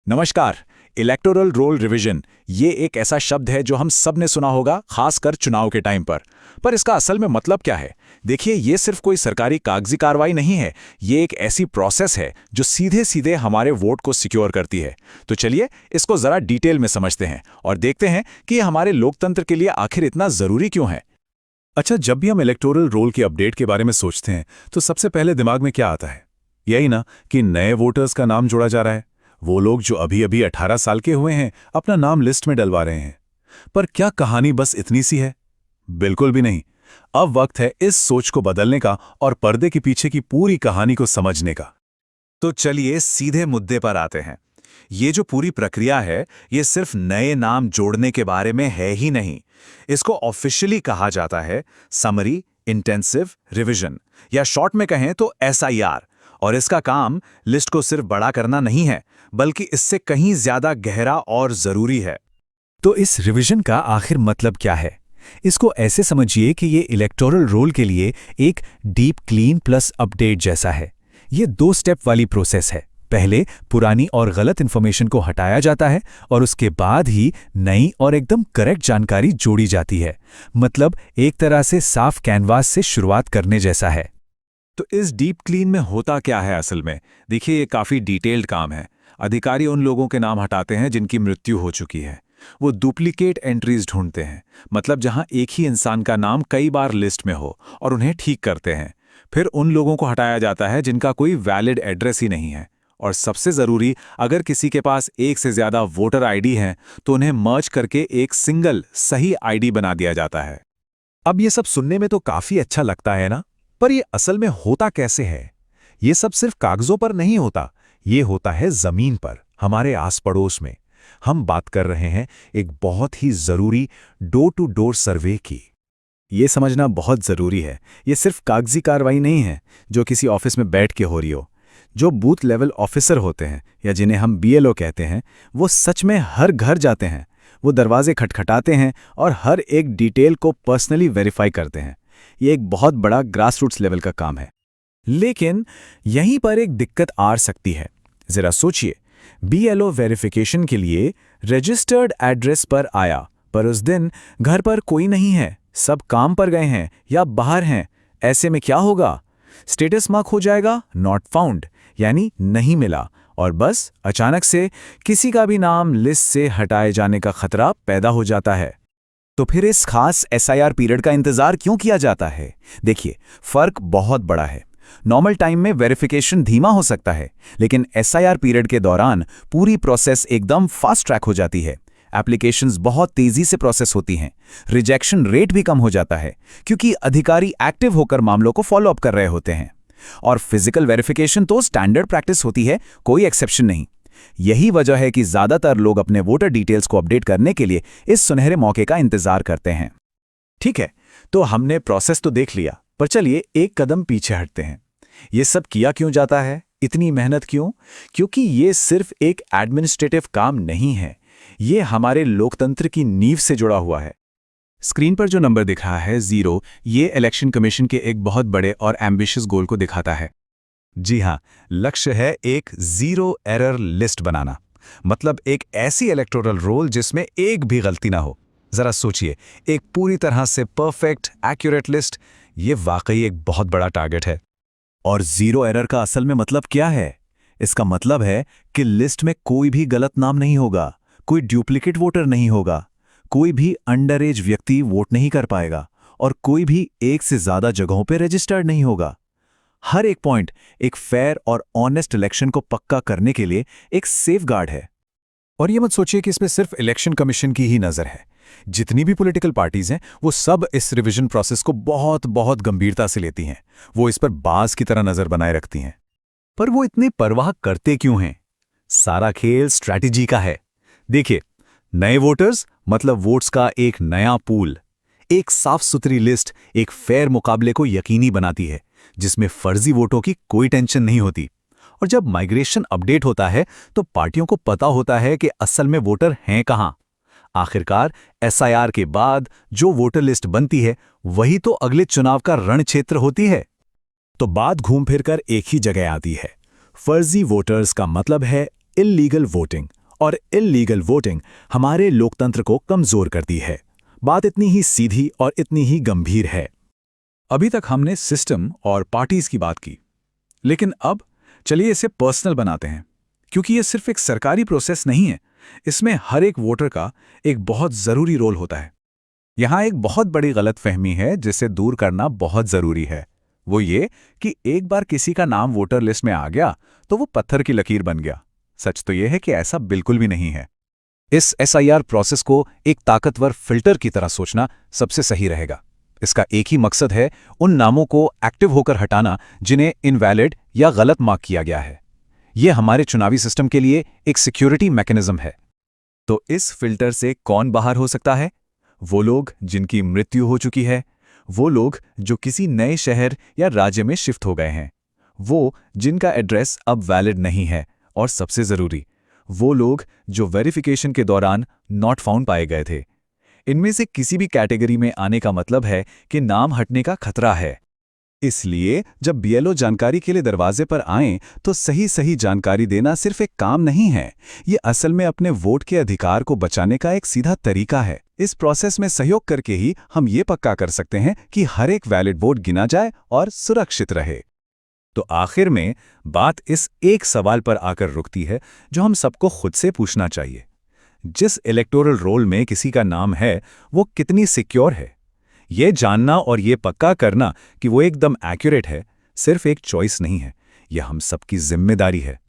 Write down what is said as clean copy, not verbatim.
नमस्कार। Electoral roll revision ये एक ऐसा शब्द है जो हम सब ने सुना होगा, खासकर चुनाव के टाइम पर इसका असल में मतलब क्या है? देखिए, ये सिर्फ कोई सरकारी कागजी कार्रवाई नहीं है। ये एक ऐसी प्रोसेस है जो सीधे सीधे हमारे वोट को सिक्योर करती है। तो चलिए इसको जरा डिटेल में समझते हैं और देखते हैं कि ये हमारे लोकतंत्र के लिए आखिर इतना जरूरी क्यों है। अच्छा, जब भी हम इलेक्टोरल रोल के अपडेट के बारे में सोचते हैं तो सबसे पहले दिमाग में क्या आता है? यही ना कि नए वोटर्स का नाम जोड़ा जा रहा है। वो लोग जो अभी अभी 18 साल के हुए हैं अपना नाम लिस्ट में डलवा रहे हैं। पर क्या कहानी बस इतनी सी है? बिल्कुल भी नहीं। अब वक्त है इस सोच को बदलने का और पर्दे के पीछे की पूरी कहानी को समझने का। तो चलिए सीधे मुद्दे पर आते हैं। ये जो पूरी प्रक्रिया है, ये सिर्फ नए नाम जोड़ने के बारे में है ही नहीं। इसको ऑफिशियली कहा जाता है समरी इंटेंसिव रिवीजन, या शॉर्ट में कहें तो SIR। और इसका काम लिस्ट को सिर्फ बड़ा करना नहीं है, बल्कि इससे कहीं ज्यादा गहरा और जरूरी है। तो इस रिवीजन का आखिर मतलब क्या है? इसको ऐसे समझिए कि ये इलेक्टोरल रोल के लिए एक डीप क्लीन प्लस अपडेट जैसा है। ये 2 स्टेप वाली प्रोसेस है। पहले पुरानी और गलत इन्फॉर्मेशन को हटाया जाता है और उसके बाद ही नई और एकदम करेक्ट जानकारी जोड़ी जाती है। मतलब एक तरह से साफ कैनवास से शुरुआत करने जैसा है। तो इस डीप क्लीन में होता क्या है असल में? देखिए, ये काफी डिटेल्ड काम है। अधिकारी उन लोगों के नाम हटाते हैं जिनकी मृत्यु हो चुकी है। वो डुप्लीकेट एंट्रीज ढूंढते हैं, मतलब जहां एक ही इंसान का नाम कई बार लिस्ट में हो, और उन्हें ठीक करते हैं। फिर उन लोगों को हटाया जाता है जिनका कोई वैलिड एड्रेस ही नहीं है। और सबसे जरूरी, अगर किसी के पास एक से ज्यादा वोटर आईडी हैं तो उन्हें मर्ज करके एक सिंगल सही आईडी बना दिया जाता है। अब ये सब सुनने में तो काफी अच्छा लगता है ना, पर ये असल में होता कैसे है? ये सब सिर्फ कागजों पर नहीं होता, ये होता है जमीन पर, हमारे आस पड़ोस में। हम बात कर रहे हैं एक बहुत ही जरूरी डोर टू डोर सर्वे की। ये समझना बहुत ज़रूरी है। ये सिर्फ कागजी कार्रवाई नहीं है जो किसी ऑफिस में बैठ के हो रही हो। जो बूथ लेवल ऑफिसर होते हैं, या जिन्हें हम BLO कहते हैं, वो सच में हर घर जाते हैं। वो दरवाजे खटखटाते हैं और हर एक डिटेल को पर्सनली वेरीफाई करते हैं। ये एक बहुत बड़ा ग्रासरूट्स लेवल का काम है। लेकिन यहीं पर एक दिक्कत आ सकती है। ज़रा सोचिए, BLO वेरिफिकेशन के लिए रजिस्टर्ड एड्रेस पर आया, पर उस दिन घर पर कोई नहीं है, सब काम पर गए हैं या बाहर हैं। ऐसे में क्या होगा? स्टेटस मार्क हो जाएगा नॉट फाउंड, यानी नहीं मिला, और बस अचानक से किसी का भी नाम लिस्ट से हटाए जाने का खतरा पैदा हो जाता है। तो फिर इस खास SIR पीरियड का इंतजार क्यों किया जाता है? देखिए, फर्क बहुत बड़ा है। नॉर्मल टाइम में वेरिफिकेशन धीमा हो सकता है, लेकिन SIR पीरियड के दौरान पूरी प्रोसेस एकदम फास्ट ट्रैक हो जाती है। एप्लीकेशंस बहुत तेजी से प्रोसेस होती हैं। रिजेक्शन रेट भी कम हो जाता है, क्योंकि अधिकारी एक्टिव होकर मामलों को फॉलो अप कर रहे होते हैं। और फिजिकल वेरिफिकेशन तो स्टैंडर्ड प्रैक्टिस होती है, कोई एक्सेप्शन नहीं। यही वजह है कि ज्यादातर लोग अपने वोटर डिटेल्स को अपडेट करने के लिए इस सुनहरे मौके का इंतजार करते हैं। ठीक है, तो हमने प्रोसेस तो देख लिया, पर चलिए एक कदम पीछे हटते हैं। ये सब किया क्यों जाता है? इतनी मेहनत क्यों? क्योंकि ये सिर्फ एक एडमिनिस्ट्रेटिव काम नहीं है, ये हमारे लोकतंत्र की नींव से जुड़ा हुआ है। स्क्रीन पर जो नंबर दिख रहा है 0, ये इलेक्शन कमीशन के एक बहुत बड़े और एम्बिशियस गोल को दिखाता है। जी हाँ, लक्ष्य है एक जीरो एरर लिस्ट बनाना। मतलब एक ऐसी इलेक्टोरल रोल जिसमें एक भी गलती ना हो। जरा सोचिए, एक पूरी तरह से परफेक्ट एक्यूरेट लिस्ट, ये वाकई एक बहुत बड़ा टारगेट है। और 0 एरर का असल में मतलब क्या है? इसका मतलब है कि लिस्ट में कोई भी गलत नाम नहीं होगा, कोई डुप्लीकेट वोटर नहीं होगा, कोई भी अंडर एज व्यक्ति वोट नहीं कर पाएगा, और कोई भी एक से ज्यादा जगहों पर रजिस्टर्ड नहीं होगा। हर एक पॉइंट एक फेयर और ऑनेस्ट इलेक्शन को पक्का करने के लिए एक सेफगार्ड है। और ये मत सोचिए कि इसमें सिर्फ इलेक्शन कमीशन की ही नजर है। जितनी भी पॉलिटिकल पार्टीज हैं, वो सब इस रिवीजन प्रोसेस को बहुत बहुत गंभीरता से लेती हैं। वो इस पर बाज की तरह नजर बनाए रखती हैं। पर वो इतनी परवाह करते क्यों हैं? सारा खेल स्ट्रैटेजी का है। देखिए, नए वोटर्स मतलब वोट्स का एक नया पूल, एक साफ सुथरी लिस्ट एक फेयर मुकाबले को यकीनी बनाती है, जिसमें फर्जी वोटों की कोई टेंशन नहीं होती। और जब माइग्रेशन अपडेट होता है तो पार्टियों को पता होता है कि असल में वोटर हैं कहां। आखिरकार SIR के बाद जो वोटर लिस्ट बनती है, वही तो अगले चुनाव का रण क्षेत्र होती है। तो बात घूम फिर कर एक ही जगह आती है। फर्जी वोटर्स का मतलब है इल्लीगल वोटिंग, और इल्लीगल वोटिंग हमारे लोकतंत्र को कमजोर करती है। बात इतनी ही सीधी और इतनी ही गंभीर है। अभी तक हमने सिस्टम और पार्टीज की बात की, लेकिन अब चलिए इसे पर्सनल बनाते हैं, क्योंकि ये सिर्फ एक सरकारी प्रोसेस नहीं है, इसमें हर एक वोटर का एक बहुत जरूरी रोल होता है। यहाँ एक बहुत बड़ी गलतफहमी है जिसे दूर करना बहुत जरूरी है। वो ये कि एक बार किसी का नाम वोटर लिस्ट में आ गया तो वो पत्थर की लकीर बन गया। सच तो यह है कि ऐसा बिल्कुल भी नहीं है। इस SIR प्रोसेस को एक ताकतवर फिल्टर की तरह सोचना सबसे सही रहेगा। इसका एक ही मकसद है, उन नामों को एक्टिव होकर हटाना जिन्हें इनवैलिड या गलत मार्क किया गया है। यह हमारे चुनावी सिस्टम के लिए एक सिक्योरिटी मैकेनिज्म है। तो इस फिल्टर से कौन बाहर हो सकता है? वो लोग जिनकी मृत्यु हो चुकी है, वो लोग जो किसी नए शहर या राज्य में शिफ्ट हो गए हैं, वो जिनका एड्रेस अब वैलिड नहीं है, और सबसे जरूरी, वो लोग जो वेरिफिकेशन के दौरान नॉट फाउंड पाए गए थे। इनमें से किसी भी कैटेगरी में आने का मतलब है कि नाम हटने का खतरा है। इसलिए जब BLO जानकारी के लिए दरवाजे पर आएं तो सही जानकारी देना सिर्फ एक काम नहीं है, ये असल में अपने वोट के अधिकार को बचाने का एक सीधा तरीका है। इस प्रोसेस में सहयोग करके ही हम ये पक्का कर सकते हैं कि हर एक वैलिड वोट गिना जाए और सुरक्षित रहे। तो आखिर में बात इस एक सवाल पर आकर रुकती है जो हम सबको खुद से पूछना चाहिए। जिस इलेक्टोरल रोल में किसी का नाम है, वो कितनी सिक्योर है? ये जानना और ये पक्का करना कि वो एकदम एक्यूरेट है, सिर्फ एक चॉइस नहीं है, यह हम सबकी जिम्मेदारी है।